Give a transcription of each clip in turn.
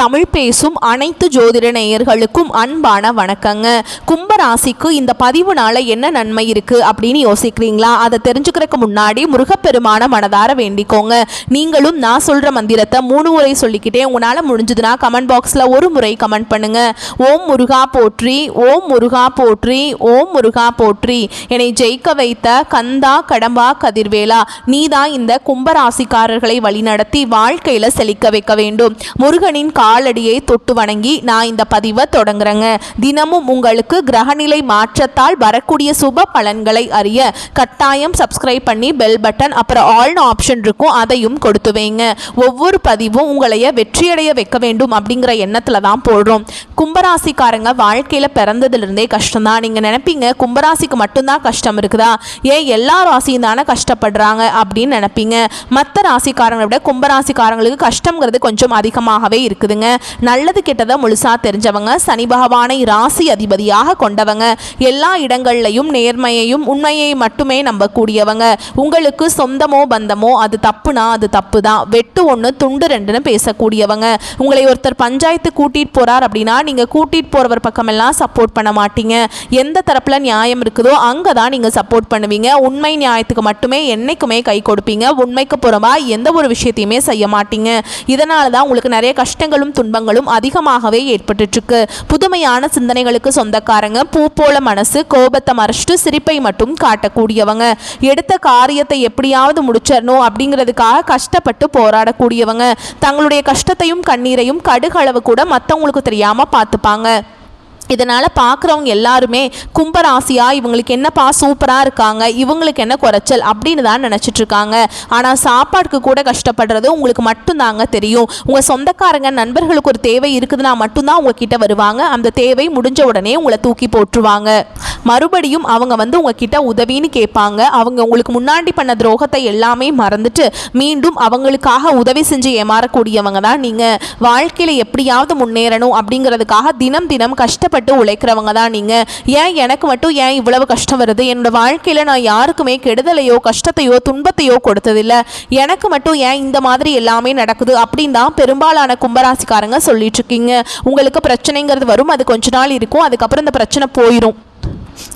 தமிழ் பேசும் அனைத்து ஜோதிட நேயர்களுக்கும் அன்பான வணக்கங்க. கும்பராசிக்கு இந்த பதிவுனால என்ன நன்மை இருக்கு அப்படின்னு யோசிக்கிறீங்களா? அதை தெரிஞ்சுக்கிறதுக்கு முன்னாடி முருகப்பெருமான மனதார வேண்டிக்கோங்க. நீங்களும் நான் சொல்ற மந்திரத்தை 3 முறை சொல்லிக்கிட்டே உங்களால முடிஞ்சதுன்னா கமெண்ட் பாக்ஸ்ல ஒரு முறை கமெண்ட் பண்ணுங்க. ஓம் முருகா போற்றி, ஓம் முருகா போற்றி, ஓம் முருகா போற்றி. என்னை ஜெயிக்க வைத்த கந்தா கடம்பா கதிர்வேலா, நீதான் இந்த கும்பராசிக்காரர்களை வழிநடத்தி வாழ்க்கையில செழிக்க வைக்க வேண்டும். முருகனின் காலடியை தொட்டு வணங்கி நான் இந்த பதிவை தொடங்குறேங்க. தினமும் உங்களுக்கு கிரகநிலை மாற்றத்தால் வரக்கூடிய சுப பலன்களை அறிய கட்டாயம் சப்ஸ்கிரைப் பண்ணி பெல் பட்டன் அப்புறம் ஆல்னு ஆப்ஷன் இருக்கும், அதையும் கொடுத்து வைங்க. ஒவ்வொரு பதிவும் உங்களைய வெற்றியடைய வைக்க வேண்டும் அப்படிங்கிற எண்ணத்துல தான் போடுறோம். கும்பராசிக்காரங்க வாழ்க்கையில பிறந்ததுலேருந்தே கஷ்டம் தான். நீங்க நினைப்பீங்க கும்பராசிக்கு மட்டும்தான் கஷ்டம் இருக்குதா, ஏன் எல்லா ராசியும் தானே கஷ்டப்படுறாங்க அப்படின்னு நினைப்பீங்க. மற்ற ராசிக்காரங்களை விட கும்பராசிக்காரங்களுக்கு கஷ்டங்கிறது கொஞ்சம் அதிகமாகவே இருக்குதுங்க. நல்லது கெட்டதை முழுசா தெரிஞ்சவங்க, சனி பகவானை ராசி அதிபதியாக கொண்டவங்க, எல்லா இடங்கள்லையும் நேர்மையையும் உண்மையை மட்டுமே நம்பக்கூடியவங்க. உங்களுக்கு சொந்தமோ பந்தமோ அது தப்புனா அது தப்பு தான், வெட்டு 1 துண்டு 2ன்னு பேசக்கூடியவங்க. உங்களை ஒருத்தர் பஞ்சாயத்து கூட்டிட்டு போறார் அப்படின்னா நீங்க கூட்டிட்டு போறவர் பக்கமெல்லாம் சப்போர்ட் பண்ண மாட்டீங்க. எந்த தரப்புல நியாயம் இருக்குதோ அங்கதான் நீங்க சப்போர்ட் பண்ணுவீங்க. உண்மை நியாயத்துக்கு மட்டுமே என்னைக்குமே கை கொடுப்பீங்க. உண்மைக்கு புறமா எந்த ஒரு விஷயத்தையுமே செய்ய மாட்டீங்க. இதனால தான் உங்களுக்கு நிறைய கஷ்டங்களும் துன்பங்களும் அதிகமாகவே ஏற்பட்டு இருக்கு. புதுமையான சிந்தனைகளுக்கு சொந்தக்காரங்க, பூ போல மனசு, கோபத்தை மறைச்சிட்டு சிரிப்பை மட்டும் காட்டக்கூடியவங்க, எடுத்த காரியத்தை எப்படியாவது முடிச்சிடணும் அப்படிங்கிறதுக்காக கஷ்டப்பட்டு போராடக்கூடியவங்க, தங்களுடைய கஷ்டத்தையும் கண்ணீரையும் கடுகளவு கூட மற்றவங்களுக்கு தெரியாம பார்த்துப்பாங்க. இதனால் பார்க்குறவங்க எல்லாருமே கும்பராசியா இவங்களுக்கு என்னப்பா சூப்பராக இருக்காங்க, இவங்களுக்கு என்ன குறைச்சல் அப்படின்னு தான் நினச்சிட்ருக்காங்க. ஆனால் சாப்பாடுக்கு கூட கஷ்டப்படுறது உங்களுக்கு மட்டும்தாங்க தெரியும். உங்கள் சொந்தக்காரங்க நண்பர்களுக்கு ஒரு தேவை இருக்குதுன்னா மட்டும்தான் உங்ககிட்ட வருவாங்க. அந்த தேவை முடிஞ்ச உடனே உங்களை தூக்கி போட்டுருவாங்க. மறுபடியும் அவங்க வந்து உங்ககிட்ட உதவின்னு கேட்பாங்க. அவங்க உங்களுக்கு முன்னாடி பண்ண துரோகத்தை எல்லாமே மறந்துட்டு மீண்டும் அவங்களுக்காக உதவி செஞ்சு ஏமாறக்கூடியவங்க தான் நீங்கள். வாழ்க்கையில் எப்படியாவது முன்னேறணும் அப்படிங்கிறதுக்காக தினம் தினம் கஷ்டப்பட்டு உழைக்கிறவங்க தான் நீங்க. ஏன் எனக்கு மட்டும் ஏன் இவ்வளவு கஷ்டம் வருது, என்னோட வாழ்க்கையில நான் யாருக்குமே கெடுதலையோ கஷ்டத்தையோ துன்பத்தையோ கொடுத்ததில்லை, எனக்கு மட்டும் ஏன் இந்த மாதிரி எல்லாமே நடக்குது அப்படின்னு தான் பெரும்பாலான கும்பராசிக்காரங்க சொல்லிட்டு இருக்கீங்க. உங்களுக்கு பிரச்சனைங்கிறது வரும், அது கொஞ்ச நாள் இருக்கும், அதுக்கப்புறம் இந்த பிரச்சனை போயிடும்.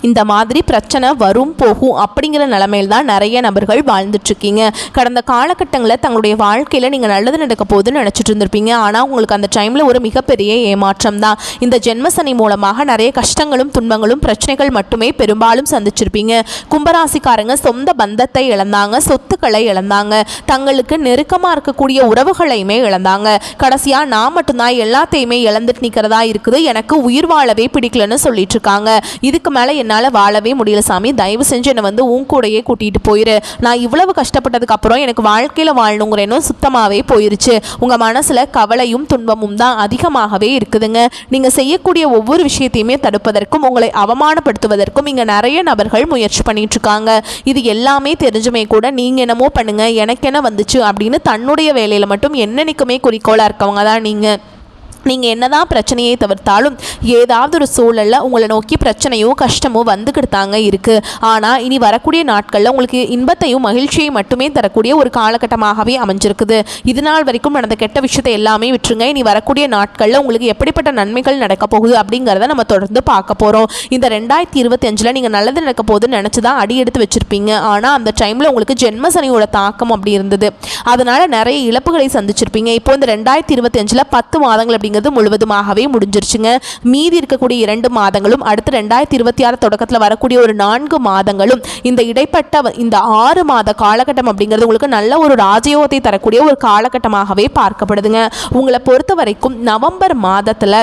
இந்த மாதிரி பிரச்சனை வரும் போகும் அப்படிங்கிற நிலைமையில் தான் நிறைய நபர்கள் வாழ்ந்துட்டுருக்கீங்க. கடந்த காலகட்டங்களில் தங்களுடைய வாழ்க்கையில் நீங்கள் நல்லது நடக்க போகுதுன்னு நினச்சிட்டு இருந்திருப்பீங்க. ஆனால் உங்களுக்கு அந்த டைமில் ஒரு மிகப்பெரிய ஏமாற்றம் தான். இந்த ஜென்மசனி மூலமாக நிறைய கஷ்டங்களும் துன்பங்களும் பிரச்சனைகள் மட்டுமே பெரும்பாலும் சந்திச்சிருப்பீங்க. கும்பராசிக்காரங்க சொந்த பந்தத்தை இழந்தாங்க, சொத்துக்களை இழந்தாங்க, தங்களுக்கு நெருக்கமாக இருக்கக்கூடிய உறவுகளையுமே இழந்தாங்க. கடைசியாக நான் மட்டும்தான் எல்லாத்தையுமே இழந்துட்டு நிற்கிறதா இருக்குது, எனக்கு உயிர் வாழவே பிடிக்கலன்னு சொல்லிட்டு இருக்காங்க. இதுக்கு மேலே என்னால் வாழவே முடியல சாமி, தயவு செஞ்சு என்னை வந்து உன் கூடையே கூட்டிகிட்டு போயிரு, நான் இவ்வளவு கஷ்டப்பட்டதுக்கு அப்புறம் எனக்கு வாழ்க்கையில் வாழணுங்கிற எண்ணம் சுத்தமாகவே போயிருச்சு. உங்கள் மனசில் கவலையும் துன்பமும் தான் அதிகமாகவே இருக்குதுங்க. நீங்கள் செய்யக்கூடிய ஒவ்வொரு விஷயத்தையுமே தடுப்பதற்கும் உங்களை அவமானப்படுத்துவதற்கும் இங்கே நிறைய நபர்கள் முயற்சி பண்ணிட்டு இருக்காங்க. இது எல்லாமே தெரிஞ்சுமே கூட நீங்கள் என்னமோ பண்ணுங்க எனக்கு என்ன வந்துச்சு அப்படின்னு தன்னுடைய வேலையில் மட்டும் என்னன்னைக்குமே குறிக்கோளாக இருக்கவங்க தான் நீங்கள். நீங்கள் என்னதான் பிரச்சனையை தவிர்த்தாலும் ஏதாவது ஒரு சூழலில் உங்களை நோக்கி பிரச்சனையோ கஷ்டமோ வந்துக்கிட்டு தாங்க இருக்குது. ஆனால் இனி வரக்கூடிய நாட்களில் உங்களுக்கு இன்பத்தையும் மகிழ்ச்சியையும் மட்டுமே தரக்கூடிய ஒரு காலகட்டமாகவே அமைஞ்சிருக்குது. இது நாள் வரைக்கும் நடந்த கெட்ட விஷயத்தை எல்லாமே விட்டுருங்க. இனி வரக்கூடிய நாட்களில் உங்களுக்கு எப்படிப்பட்ட நன்மைகள் நடக்க போகுது அப்படிங்கிறத நம்ம தொடர்ந்து பார்க்க போகிறோம். இந்த 2025 நீங்கள் நல்லது நடக்க போகுதுன்னு நினச்சி தான் அடி எடுத்து வச்சுருப்பீங்க. ஆனால் அந்த டைமில் உங்களுக்கு ஜென்மசனியோட தாக்கம் அப்படி இருந்தது, அதனால் நிறைய இழப்புகளை சந்திச்சிருப்பீங்க. இப்போ இந்த 2025 10 மாதங்கள் அப்படிங்கிறது முழுவதுமாகவே முடிஞ்சிருச்சுங்க. மீதி இருக்கக்கூடிய 2 மாதங்களும் அடுத்து 2026 தொடக்கத்தில் வரக்கூடிய ஒரு 4 மாதங்களும் இந்த இடைப்பட்ட இந்த 6 மாத காலகட்டம் அப்படிங்கிறது உங்களுக்கு நல்ல ஒரு ராஜயோகத்தை தரக்கூடிய ஒரு காலகட்டமாகவே பார்க்கப்படுதுங்க. உங்களை பொறுத்த வரைக்கும் நவம்பர் மாதத்தில்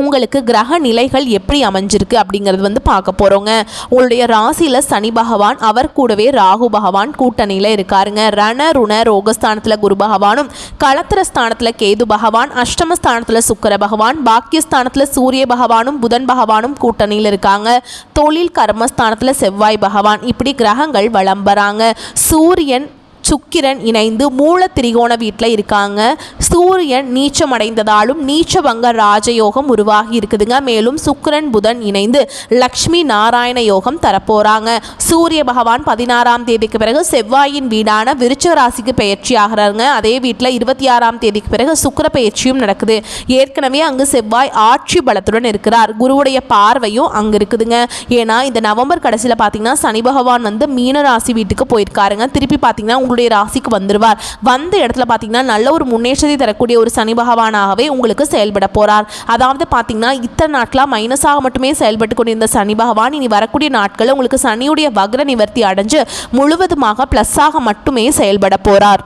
உங்களுக்கு கிரக நிலைகள் எப்படி அமைஞ்சிருக்கு அப்படிங்கிறது வந்து பார்க்க போகிறோங்க. உங்களுடைய ராசியில் சனி பகவான், அவர் கூடவே ராகு பகவான் கூட்டணியில் இருக்காருங்க. ரண ருண ரோகஸ்தானத்தில் குரு பகவானும், களத்திரஸ்தானத்தில் கேது பகவான், அஷ்டமஸ்தானத்தில் சுக்கிர பகவான், பாக்கியஸ்தானத்தில் சூரிய பகவானும் புதன் பகவானும் கூட்டணியில் இருக்காங்க. தொழில் கர்மஸ்தானத்தில் செவ்வாய் பகவான், இப்படி கிரகங்கள் வலம் வராங்க. சூரியன் சுக்கிரன் இணைந்து மூல திரிகோண வீட்டில் இருக்காங்க. சூரியன் நீச்சமடைந்ததாலும் நீச்சபங்க ராஜயோகம் உருவாகி இருக்குதுங்க. மேலும் சுக்கிரன் புதன் இணைந்து லக்ஷ்மி நாராயண யோகம் தரப்போறாங்க. சூரிய பகவான் 16ஆம் தேதிக்கு பிறகு செவ்வாயின் வீடான விருச்சிக ராசிக்கு பயிற்சி ஆகிறாங்க. அதே வீட்டில் 26ஆம் தேதிக்கு பிறகு சுக்கிர பயிற்சியும் நடக்குது. ஏற்கனவே அங்கு செவ்வாய் ஆட்சி பலத்துடன் இருக்கிறார். குருவுடைய பார்வையும் அங்கே இருக்குதுங்க. ஏன்னா இந்த நவம்பர் கடைசியில் பார்த்தீங்கன்னா சனி பகவான் வந்து மீன ராசி வீட்டுக்கு போயிருக்காருங்க. திருப்பி பார்த்தீங்கன்னா உங்களுடைய ராசிக்கு வந்துடுவார். வந்த இடத்துல பார்த்தீங்கன்னா நல்ல ஒரு முன்னேற்றத்தை தரக்கூடிய ஒரு சனி பகவானாகவே உங்களுக்கு செயல்பட போறார். அதாவது பார்த்தீங்கன்னா இத்தனை நாட்களாக மைனஸாக மட்டுமே செயல்பட்டு கொண்டிருந்த சனி பகவான் இனி வரக்கூடிய நாட்களில் உங்களுக்கு சனியுடைய வக்ர நிவர்த்தி அடைஞ்சு முழுவதுமாக பிளஸ்ஸாக மட்டுமே செயல்பட போறார்.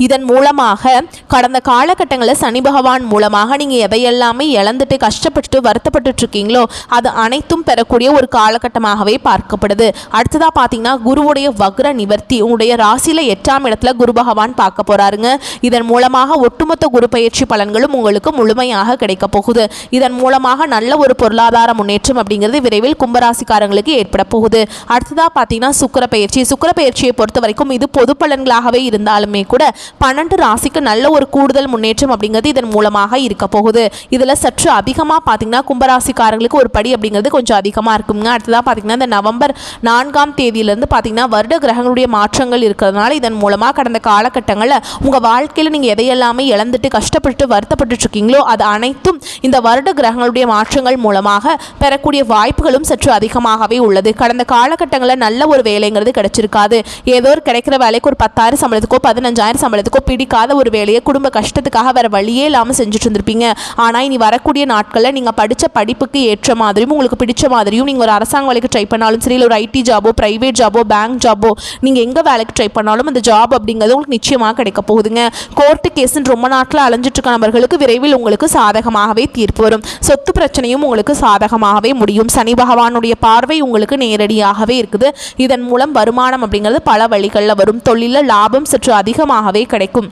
இதன் மூலமாக கடந்த காலகட்டங்களில் சனி பகவான் மூலமாக நீங்கள் எதையெல்லாமே இழந்துட்டு கஷ்டப்பட்டு வருத்தப்பட்டு இருக்கீங்களோ அது அனைத்தும் பெறக்கூடிய ஒரு காலகட்டமாகவே பார்க்கப்படுது. அடுத்ததாக பார்த்தீங்கன்னா குருவுடைய வக்ர நிவர்த்தி உங்களுடைய ராசியில் 8ஆம் இடத்துல குரு பகவான் பார்க்க போறாருங்க. இதன் மூலமாக ஒட்டுமொத்த குரு பயிற்சி பலன்களும் உங்களுக்கு முழுமையாக கிடைக்க போகுது. இதன் மூலமாக நல்ல ஒரு பொருளாதார முன்னேற்றம் அப்படிங்கிறது விரைவில் கும்பராசிக்காரங்களுக்கு ஏற்பட போகுது. அடுத்ததாக பார்த்தீங்கன்னா சுக்கிர பயிற்சியை பொறுத்த வரைக்கும் இது பொது பலன்களாகவே இருந்தாலுமே கூட 12 ராசிக்கு நல்ல ஒரு கூடுதல் முன்னேற்றம் அப்படிங்கிறது இதன் மூலமாக இருக்க போகுது. இதில் சற்று அதிகமாக பார்த்தீங்கன்னா கும்பராசிக்காரங்களுக்கு ஒரு படி அப்படிங்கிறது கொஞ்சம் அதிகமாக இருக்குங்க. அடுத்ததாக பார்த்தீங்கன்னா இந்த நவம்பர் 4ஆம் தேதியிலிருந்து பார்த்தீங்கன்னா வருட கிரகங்களுடைய மாற்றங்கள் இருக்கிறதுனால இதன் மூலமாக கடந்த காலகட்டங்களில் உங்கள் வாழ்க்கையில் நீங்கள் எதையெல்லாமே இழந்துட்டு கஷ்டப்பட்டு வருத்தப்பட்டு இருக்கீங்களோ அது அனைத்தும் இந்த வருட கிரகங்களுடைய மாற்றங்கள் மூலமாக பெறக்கூடிய வாய்ப்புகளும் சற்று அதிகமாகவே உள்ளது. கடந்த காலகட்டங்களில் நல்ல ஒரு வேலைங்கிறது கிடைச்சிருக்காது. ஏதோ ஒரு கிடைக்கிற வேலைக்கு ஒரு 10,000 சம்பளத்துக்கோ 15,000 சம்பளத்துக்கோ பிடிக்காத ஒரு வேலையை குடும்ப கஷ்டத்துக்காக வேற வழியே இல்லாமல் செஞ்சுட்டு இருந்திருப்பீங்க. ஆனால் இனி வரக்கூடிய நாட்களில் நீங்கள் படித்த படிப்புக்கு ஏற்ற மாதிரியும் உங்களுக்கு பிடிச்ச மாதிரியும் நீங்கள் ஒரு அரசாங்க வேலைக்கு ட்ரை பண்ணாலும் சரி, இல்லை ஒரு ஐடி ஜாபோ பிரைவேட் ஜாபோ பேங்க் ஜாபோ நீங்கள் எங்கே வேலைக்கு ட்ரை பண்ணாலும் அந்த ஜாப் அப்படிங்கிறது உங்களுக்கு நிச்சயமாக கிடைக்க போகுதுங்க. கோர்ட்டு கேஸுன்னு ரொம்ப நாட்களில் அலைஞ்சிட்டு இருக்க நபர்களுக்கு விரைவில் உங்களுக்கு சாதகமாகவே தீர்ப்பு வரும். சொத்து பிரச்சனையும் உங்களுக்கு சாதகமாகவே முடியும். சனி பகவானுடைய பார்வை உங்களுக்கு நேரடியாகவே இருக்குது. இதன் மூலம் வருமானம் அப்படிங்கிறது பல வழிகளில் வரும். தொழிலில் லாபம் சற்று அதிகமாகவே கிடைக்கும்.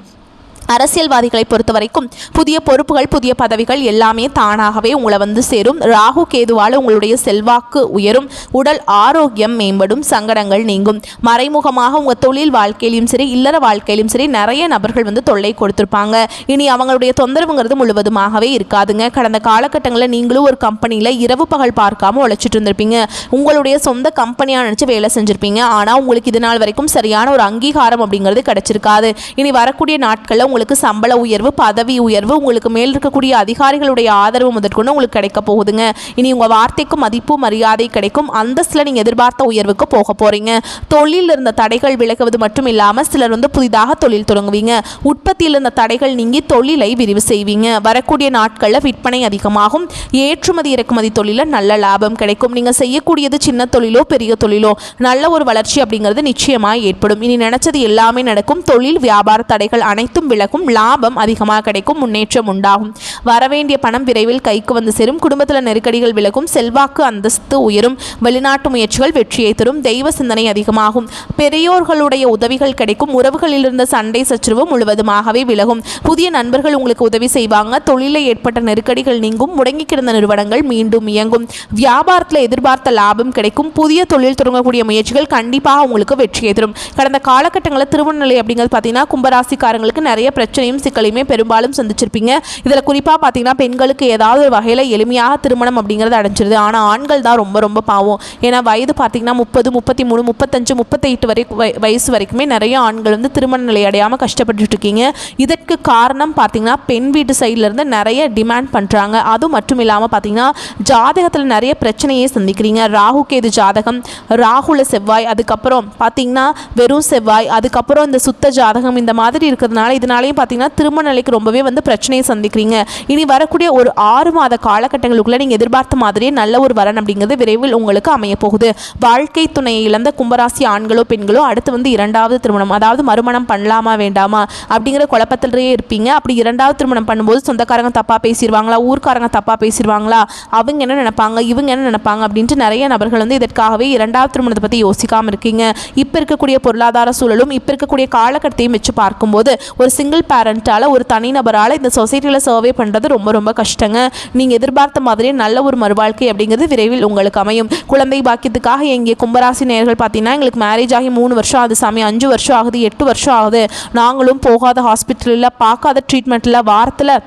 அரசியல்வாதிகளை பொறுத்த வரைக்கும் புதிய பொறுப்புகள் புதிய பதவிகள் எல்லாமே தானாகவே உங்களை வந்து சேரும். ராகு கேதுவால் உங்களுடைய செல்வாக்கு உயரும். உடல் ஆரோக்கியம் மேம்படும். சங்கடங்கள் நீங்கும். மறைமுகமாக உங்கள் தொழில் வாழ்க்கையிலும் சரி இல்லற வாழ்க்கையிலும் சரி நிறைய நபர்கள் வந்து தொல்லை கொடுத்துருப்பாங்க. இனி அவங்களுடைய தொந்தரவுங்கிறது முழுவதுமாகவே இருக்காதுங்க. கடந்த காலகட்டங்களில் நீங்களும் ஒரு கம்பெனியில் இரவு பகல் பார்க்காம உழைச்சிட்டு இருந்திருப்பீங்க. உங்களுடைய சொந்த கம்பெனியாக நினச்சி வேலை செஞ்சுருப்பீங்க. ஆனால் உங்களுக்கு இது நாள் வரைக்கும் சரியான ஒரு அங்கீகாரம் அப்படிங்கிறது கிடைச்சிருக்காது. இனி வரக்கூடிய நாட்களில் உங்களுக்கு சம்பள உயர்வு பதவி உயர்வு உங்களுக்கு மேல் இருக்கக்கூடிய அதிகாரிகளுடைய ஆதரவு முதற்கொண்டு உங்களுக்கு கிடைக்க போகுதுங்க. இனி உங்கள் வார்த்தைக்கு மதிப்பு மரியாதை கிடைக்கும். அந்தஸ்தில் நீங்கள் எதிர்பார்த்த உயர்வுக்கு போக போகிறீங்க. தொழிலில் இருந்த தடைகள் விலகுவது மட்டும் இல்லாமல் சிலர் வந்து புதிதாக தொழில் தொடங்குவீங்க. உற்பத்தியில் இருந்த தடைகள் நீங்கி தொழிலை விரிவு செய்வீங்க. வரக்கூடிய நாட்களில் விற்பனை அதிகமாகும். ஏற்றுமதி இறக்குமதி தொழிலில் நல்ல லாபம் கிடைக்கும். நீங்கள் செய்யக்கூடியது சின்ன தொழிலோ பெரிய தொழிலோ நல்ல ஒரு வளர்ச்சி அப்படிங்கிறது நிச்சயமாக ஏற்படும். இனி நினைச்சது எல்லாமே நடக்கும். தொழில் வியாபார தடைகள் அனைத்தும் விலகும். லாபம் அதிகமாக கிடைக்கும். முன்னேற்றம் உண்டாகும். வரவேண்டிய பணம் விரைவில் கைக்கு வந்து சேரும். குடும்பத்தில் நெருக்கடிகள் விலகும். செல்வாக்கு அந்தஸ்து உயரும். வெளிநாட்டு முயற்சிகள் வெற்றியை தரும். தெய்வ சிந்தனை அதிகமாகும். பெரியோர்களுடைய உதவிகள் கிடைக்கும். உறவுகளில் இருந்த சண்டை சச்சரவு முழுவதுமாகவே விலகும். புதிய நண்பர்கள் உங்களுக்கு உதவி செய்வாங்க. தொழிலில் ஏற்பட்ட நெருக்கடிகள் நீங்கும். முடங்கி கிடந்த நிறுவனங்கள் மீண்டும் இயங்கும். வியாபாரத்தில் எதிர்பார்த்த லாபம் கிடைக்கும். புதிய தொழில் தொடங்கக்கூடிய முயற்சிகள் கண்டிப்பாக உங்களுக்கு வெற்றியை தரும். கடந்த காலகட்டங்களில் திருமண நிலை அப்படிங்கிறது பார்த்தீங்கன்னா கும்பராசிக்காரங்களுக்கு நிறைய பிரச்சனையும் சிக்கலையுமே பெரும்பாலும் சந்திச்சிருப்பீங்க. இதில் குறிப்பாக பார்த்தீங்கன்னா பெண்களுக்கு ஏதாவது ஒரு வகையில் எளிமையாக திருமணம் அப்படிங்கிறது அடைஞ்சிருது. ஆனால் ஆண்கள் தான் ரொம்ப ரொம்ப பாவம். ஏன்னா வயது பார்த்தீங்கன்னா 30 33 35 38 வயசு வரைக்குமே நிறைய ஆண்கள் வந்து திருமண நிலை அடையாமல் கஷ்டப்பட்டு இருக்கீங்க. இதற்கு காரணம் பார்த்தீங்கன்னா பெண் வீட்டு சைட்லேருந்து நிறைய டிமாண்ட் பண்ணுறாங்க. அது மட்டும் இல்லாமல் பார்த்தீங்கன்னா ஜாதகத்தில் நிறைய பிரச்சனையை சந்திக்கிறீங்க. ராகு கேது ஜாதகம், ராகுல செவ்வாய், அதுக்கப்புறம் பார்த்தீங்கன்னா வெறும் செவ்வாய், அதுக்கப்புறம் இந்த சுத்த ஜாதகம் இந்த மாதிரி இருக்கிறதுனால இதனாலேயும் பார்த்தீங்கன்னா திருமண நிலைக்கு ரொம்பவே வந்து பிரச்சனையை சந்திக்கிறீங்க. இனி வரக்கூடிய ஒரு 6 மாத காலகட்டங்களுக்குள்ள நீங்கள் எதிர்பார்த்த மாதிரியே நல்ல ஒரு வரன் அப்படிங்கிறது விரைவில் உங்களுக்கு அமைய போகுது. வாழ்க்கை துணையை இழந்த கும்பராசி ஆண்களோ பெண்களோ அடுத்து வந்து 2வது திருமணம், அதாவது மறுமணம் பண்ணலாமா வேண்டாமா அப்படிங்கிற குழப்பத்திலேயே இருப்பீங்க. அப்படி 2வது திருமணம் பண்ணும்போது சொந்தக்காரங்க தப்பாக பேசிடுவாங்களா, ஊர்க்காரங்க தப்பாக பேசிடுவாங்களா, அவங்க என்ன நினைப்பாங்க இவங்க என்ன நினைப்பாங்க அப்படின்ட்டு நிறைய நபர்கள் வந்து இதற்காகவே 2வது திருமணத்தை பற்றி யோசிக்காமல் இருக்கீங்க. இப்போ இருக்கக்கூடிய பொருளாதார சூழலும் இப்போ இருக்கக்கூடிய காலகட்டத்தையும் வச்சு பார்க்கும்போது ஒரு சிங்கிள் சிங்கிள் பேரண்ட்டால், ஒரு தனிநபரால் இந்த சொசைட்டியில் சர்வே பண்ணுறது ரொம்ப ரொம்ப கஷ்டங்க. நீங்கள் எதிர்பார்த்த மாதிரியே நல்ல ஒரு மறுவாழ்க்கை அப்படிங்கிறது விரைவில் உங்களுக்கு அமையும். குழந்தை பாக்கியத்துக்காக எங்கே கும்பராசி நேயர்கள் பார்த்தீங்கன்னா, எங்களுக்கு மேரேஜ் ஆகி 3 வருஷம் ஆகுது சாமி, 5 வருஷம் ஆகுது, 8 வருஷம் ஆகுது, நாங்களும் போகாத ஹாஸ்பிட்டலில், பார்க்காத ட்ரீட்மெண்ட்டில், வாரத்தில்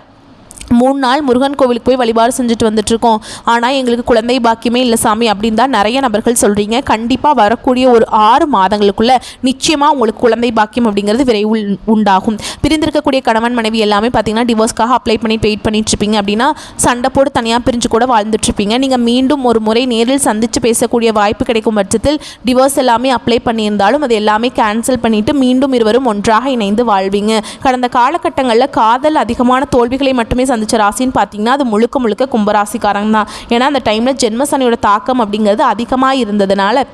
3 நாள் முருகன் கோவிலுக்கு போய் வழிபாடு செஞ்சுட்டு வந்துட்டுருக்கோம், ஆனால் எங்களுக்கு குழந்தை பாக்கியமே இல்லை சாமி அப்படின்னு தான் நிறைய நபர்கள் சொல்கிறீங்க. கண்டிப்பாக வரக்கூடிய ஒரு 6 மாதங்களுக்குள்ள நிச்சயமாக உங்களுக்கு குழந்தை பாக்கியம் அப்படிங்கிறது விரைவில் உண்டாகும். பிரிந்திருக்கக்கூடிய கணவன் மனைவி எல்லாமே பார்த்தீங்கன்னா டிவோர்ஸ்க்காக அப்ளை பண்ணிட்டு வெயிட் பண்ணிட்டு இருப்பீங்க அப்படின்னா, சண்டை போட்டு தனியாக பிரிஞ்சு கூட வாழ்ந்துட்டுருப்பீங்க. நீங்கள் மீண்டும் ஒரு முறை நேரில் சந்தித்து பேசக்கூடிய வாய்ப்பு கிடைக்கும் பட்சத்தில் டிவோர்ஸ் எல்லாமே அப்ளை பண்ணியிருந்தாலும் அது எல்லாமே கேன்சல் பண்ணிவிட்டு மீண்டும் இருவரும் ஒன்றாக இணைந்து வாழ்வீங்க. கடந்த காலகட்டங்களில் காதல் அதிகமான தோல்விகளை மட்டுமே சந்திச்ச ராசின்னு பார்த்தீங்கன்னா அது முழுக்க முழுக்க கும்பராசிக்காரங்க தான். ஏன்னா அந்த டைமில் ஜென்மசனியோட தாக்கம் அப்படிங்கிறது அதிகமாக இருந்ததுனால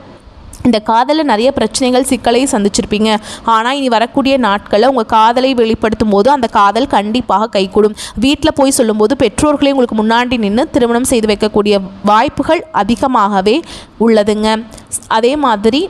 இந்த காதலில் நிறைய பிரச்சனைகள், சிக்கலை சந்திச்சிருப்பீங்க. ஆனால் இனி வரக்கூடிய நாட்களில் உங்கள் காதலை வெளிப்படுத்தும் போது அந்த காதல் கண்டிப்பாக கைகூடும். வீட்டில் போய் சொல்லும்போது பெற்றோர்களே உங்களுக்கு முன்னாடி நின்று திருமணம் செய்து வைக்கக்கூடிய வாய்ப்புகள் அதிகமாகவே உள்ளதுங்க. அதே மாதிரி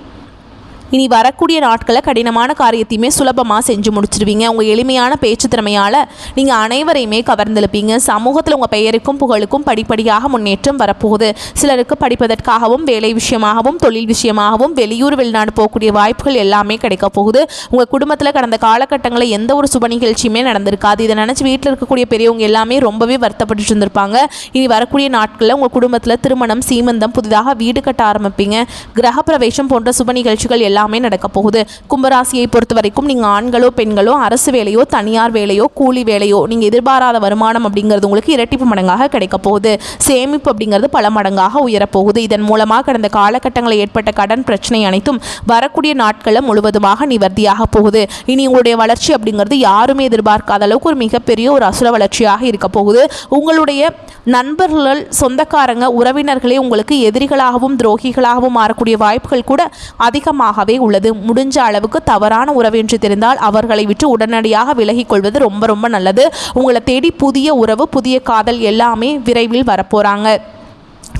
இனி வரக்கூடிய நாட்களில் கடினமான காரியத்தையுமே சுலபமாக செஞ்சு முடிச்சிருவீங்க. உங்கள் எளிமையான பேச்சு திறமையால் நீங்கள் அனைவரையுமே கவர்ந்தெழுப்பீங்க. சமூகத்தில் உங்கள் பெயருக்கும் புகழுக்கும் படிப்படியாக முன்னேற்றம் வரப்போகுது. சிலருக்கு படிப்பதற்காகவும், வேலை விஷயமாகவும், தொழில் விஷயமாகவும் வெளியூர் வெளிநாடு போகக்கூடிய வாய்ப்புகள் எல்லாமே கிடைக்க போகுது. உங்கள் குடும்பத்தில் கடந்த காலகட்டங்களில் எந்த ஒரு சுப நிகழ்ச்சியுமே நடந்திருக்காது. இதை நினச்சி வீட்டில் இருக்கக்கூடிய பெரியவங்க எல்லாமே ரொம்பவே வருத்தப்பட்டு இருந்திருப்பாங்க. இனி வரக்கூடிய நாட்களில் உங்கள் குடும்பத்தில் திருமணம், சீமந்தம், புதிதாக வீடு கட்ட ஆரம்பிப்பீங்க. கிரகப்பிரவேசம் போன்ற சுப நிகழ்ச்சிகள் எல்லாமே நடக்க போகுது. கும்பராசியை பொறுத்த வரைக்கும் நீங்கள் ஆண்களோ பெண்களோ, அரசு வேலையோ தனியார் வேலையோ கூலி வேலையோ, நீங்கள் எதிர்பாராத வருமானம் அப்படிங்கிறது உங்களுக்கு இரட்டிப்பு மடங்காக கிடைக்க போகுது. சேமிப்பு அப்படிங்கிறது பல மடங்காக உயரப்போகுது. இதன் மூலமாக கடந்த காலகட்டங்களில் ஏற்பட்ட கடன் பிரச்சனை அனைத்தும் வரக்கூடிய நாட்களில் முழுவதுமாக நிவர்த்தியாக போகுது. இனி உங்களுடைய வளர்ச்சி அப்படிங்கிறது யாருமே எதிர்பார்க்காத அளவுக்கு ஒரு மிகப்பெரிய ஒரு அசுர வளர்ச்சியாக இருக்க போகுது. உங்களுடைய நண்பர்கள், சொந்தக்காரங்க, உறவினர்களே உங்களுக்கு எதிரிகளாகவும் துரோகிகளாகவும் மாறக்கூடிய வாய்ப்புகள் கூட அதிகமாக உள்ளது. முடிஞ்ச அளவுக்கு தவறான உறவு என்று தெரிந்தால் அவர்களை விட்டு உடனடியாக விலகிக் கொள்வது ரொம்ப ரொம்ப நல்லது. உங்களை தேடி புதிய உறவு, புதிய காதல் எல்லாமே விரைவில் வரப்போறாங்க.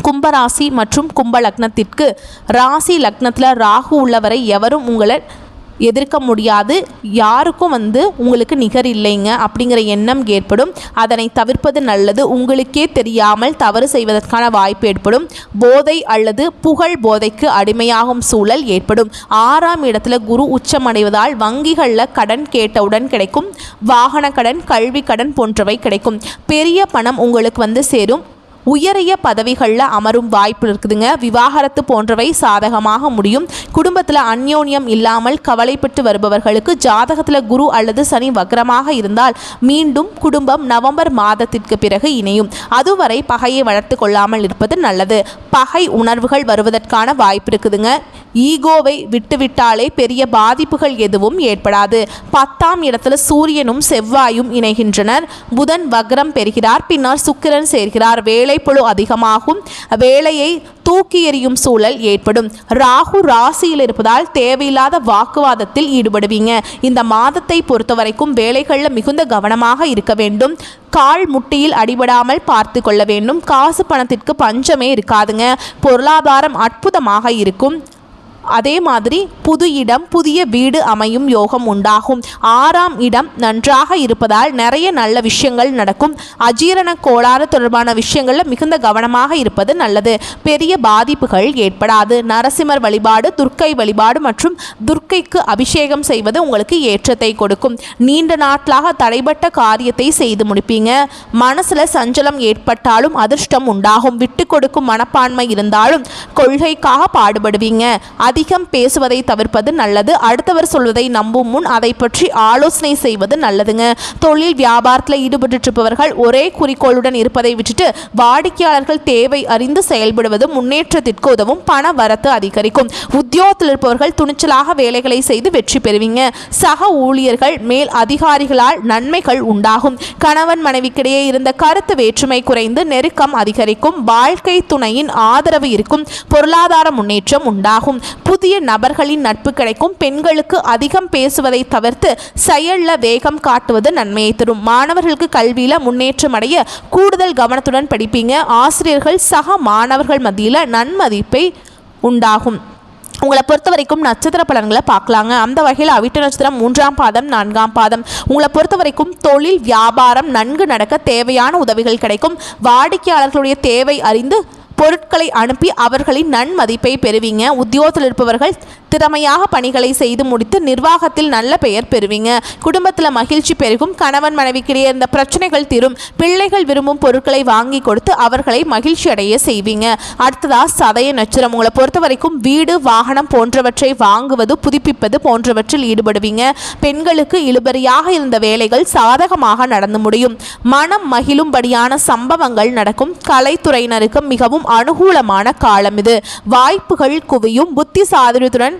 கும்பராசி மற்றும் கும்ப லக்னத்திற்கு ராசி லக்னத்தில் ராகு உள்ளவரை எவரும் உங்களை எதிர்க்க முடியாது. யாருக்கும் உங்களுக்கு நிகர் இல்லைங்க அப்படிங்கிற எண்ணம் ஏற்படும். அதனை தவிர்ப்பது நல்லது. உங்களுக்கே தெரியாமல் தவறு செய்வதற்கான வாய்ப்பு ஏற்படும். போதை அல்லது புகழ் போதைக்கு அடிமையாகும் சூழல் ஏற்படும். 6ஆம் இடத்துல குரு உச்சமடைவதால் வங்கிகளில் கடன் கேட்டவுடன் கிடைக்கும். வாகன கடன், கல்வி கடன் போன்றவை கிடைக்கும். பெரிய பணம் உங்களுக்கு சேரும். உயரிய பதவிகளில் அமரும் வாய்ப்பு இருக்குதுங்க. விவாகரத்து போன்றவை சாதகமாக முடியும். குடும்பத்தில் அந்யோன்யம் இல்லாமல் கவலைப்பட்டு வருபவர்களுக்கு ஜாதகத்தில் குரு அல்லது சனி வக்ரமாக இருந்தால் மீண்டும் குடும்பம் நவம்பர் மாதத்திற்கு பிறகு இணையும். அதுவரை பகையை வளர்த்து கொள்ளாமல் இருப்பது நல்லது. பகை உணர்வுகள் வருவதற்கான வாய்ப்பு இருக்குதுங்க. ஈகோவை விட்டுவிட்டாலே பெரிய பாதிப்புகள் எதுவும் ஏற்படாது. 10ஆம் இடத்துல சூரியனும் செவ்வாயும் இணைகின்றனர். புதன் வக்ரம் பெறுகிறார். பின்னர் சுக்கிரன் சேர்கிறார். வேலைப்பளு அதிகமாகும். வேலையை தூக்கி எறியும் சூழல் ஏற்படும். ராகு ராசியில் இருப்பதால் தேவையில்லாத வாக்குவாதத்தில் ஈடுபடுவீங்க. இந்த மாதத்தை பொறுத்தவரைக்கும் வேலைகளில் மிகுந்த கவனமாக இருக்க வேண்டும். கால் முட்டியில் அடிபடாமல் பார்த்து கொள்ள வேண்டும். காசு பணத்திற்கு பஞ்சமே இருக்காதுங்க. பொருளாதாரம் அற்புதமாக இருக்கும். அதே மாதிரி புது இடம், புதிய வீடு அமையும் யோகம் உண்டாகும். 6ஆம் இடம் நன்றாக இருப்பதால் நிறைய நல்ல விஷயங்கள் நடக்கும். அஜீரண கோளாறு தொடர்பான விஷயங்களில் மிகுந்த கவனமாக இருப்பது நல்லது. பெரிய பாதிப்புகள் ஏற்படாது. நரசிம்மர் வழிபாடு, துர்க்கை வழிபாடு மற்றும் துர்க்கைக்கு அபிஷேகம் செய்வது உங்களுக்கு ஏற்றத்தை கொடுக்கும். நீண்ட நாட்களாக தடைபட்ட காரியத்தை செய்து முடிப்பீங்க. மனசில் சஞ்சலம் ஏற்பட்டாலும் அதிர்ஷ்டம் உண்டாகும். விட்டு கொடுக்கும் மனப்பான்மை இருந்தாலும் கொள்கைக்காக பாடுபடுவீங்க. அதிகம் பேசுவதை தவிர்ப்பது நல்லது. அடுத்தவர் சொல்வதை நம்பும் முன் அதை பற்றி ஆலோசனை செய்வது நல்லதுங்க. தொழில் வியாபாரத்தில் ஈடுபட்டு இருப்பவர்கள் ஒரே குறிக்கோளுடன் இருப்பதை விட்டுட்டு வாடிக்கையாளர்கள் தேவை அறிந்து செயல்படுவது முன்னேற்றத்திற்கு உதவும். பண வரத்து அதிகரிக்கும். உத்தியோகத்தில் இருப்பவர்கள் துணிச்சலாக வேலைகளை செய்து வெற்றி பெறுவீங்க. சக ஊழியர்கள், மேல் அதிகாரிகளால் நன்மைகள் உண்டாகும். கணவன் மனைவிக்கிடையே இருந்த கருத்து வேற்றுமை குறைந்து நெருக்கம் அதிகரிக்கும். வாழ்க்கை துணையின் ஆதரவு இருக்கும். பொருளாதார முன்னேற்றம் உண்டாகும். புதிய நபர்களின் நட்பு கிடைக்கும். பெண்களுக்கு அதிகம் பேசுவதை தவிர்த்து செயலில் வேகம் காட்டுவது நன்மையை தரும். மாணவர்களுக்கு கல்வியில் முன்னேற்றம் அடைய கூடுதல் கவனத்துடன் படிப்பீங்க. ஆசிரியர்கள் சக மாணவர்கள் மத்தியில் நன்மதிப்பை உண்டாகும். உங்களை பொறுத்த வரைக்கும் நட்சத்திர பலன்களை பார்க்கலாங்க. அந்த வகையில் அவிட்ட நட்சத்திரம் 3ஆம் பாதம் 4ஆம் பாதம். உங்களை பொறுத்த வரைக்கும் தொழில் வியாபாரம் நன்கு நடக்க தேவையான உதவிகள் கிடைக்கும். வாடிக்கையாளர்களுடைய தேவை அறிந்து பொருட்களை அனுப்பி அவர்களின் நன்மதிப்பை பெறுவீங்க. உத்தியோகத்தில் இருப்பவர்கள் திறமையாக பணிகளை செய்து முடித்து நிர்வாகத்தில் நல்ல பெயர் பெறுவீங்க. குடும்பத்தில் மகிழ்ச்சி பெருகும். கணவன் மனைவிக்கிடையே இருந்த பிரச்சனைகள் தீரும். பிள்ளைகள் விரும்பும் பொருட்களை வாங்கி கொடுத்து அவர்களை மகிழ்ச்சி அடைய செய்வீங்க. அடுத்ததா சதய நட்சத்திரம். உங்களை பொறுத்த வரைக்கும் வீடு வாகனம் போன்றவற்றை வாங்குவது புதுப்பிப்பது போன்றவற்றில் ஈடுபடுவீங்க. பெண்களுக்கு இழுபறியாக இருந்த வேலைகள் சாதகமாக நடந்து முடியும். மனம் மகிழும்படியான சம்பவங்கள் நடக்கும். கலைத்துறையினருக்கு மிகவும் அனுகூலமான காலம் இது. வாய்ப்புகள் குவியும். புத்தி சாதுரியத்துடன்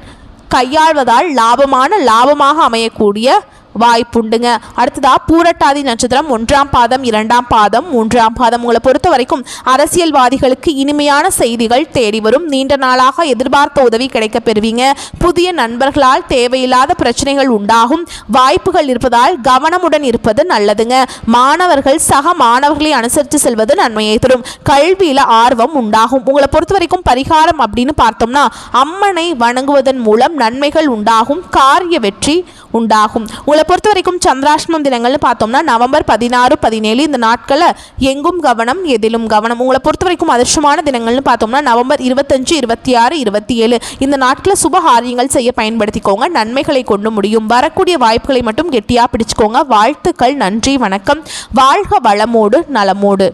கையாள்வதால் லாபமாக அமையக்கூடிய வாய்ப்புண்டுங்க. அடுத்ததா பூரட்டாதி நட்சத்திரம் 1ஆம் பாதம் 2ஆம் பாதம் 3ஆம் பாதம். உங்களை பொறுத்த வரைக்கும் அரசியல்வாதிகளுக்கு இனிமையான செய்திகள் தேடி வரும். நீண்ட நாளாக எதிர்பார்த்த உதவி கிடைக்க பெறுவீங்க. புதிய நண்பர்களால் தேவையில்லாத பிரச்சனைகள் உண்டாகும். வாய்ப்புகள் இருப்பதால் கவனமுடன் இருப்பது நல்லதுங்க. மாணவர்கள் சக மாணவர்களை அனுசரித்து செல்வது நன்மையை தரும். கல்வியில ஆர்வம் உண்டாகும். உங்களை பொறுத்த வரைக்கும் பரிகாரம் அப்படின்னு பார்த்தோம்னா அம்மனை வணங்குவதன் மூலம் நன்மைகள் உண்டாகும். காரிய வெற்றி உண்டாகும். உங்களை பொறுத்த வரைக்கும் சந்திராஷ்டமம் தினங்கள்னு பார்த்தோம்னா நவம்பர் 16, 17 இந்த நாட்களில் எங்கும் கவனம் எதிலும் கவனம். உங்களை பொறுத்த வரைக்கும் அதிர்ஷ்டமான தினங்கள்னு பார்த்தோம்னா நவம்பர் 25, 26, 27 இந்த நாட்களில் சுபகாரியங்கள் செய்ய பயன்படுத்திக்கோங்க. நன்மைகளை கொண்டு முடியும். வரக்கூடிய வாய்ப்புகளை மட்டும் கெட்டியாக பிடிச்சுக்கோங்க. வாழ்த்துக்கள். நன்றி, வணக்கம். வாழ்க வளமோடு நலமோடு.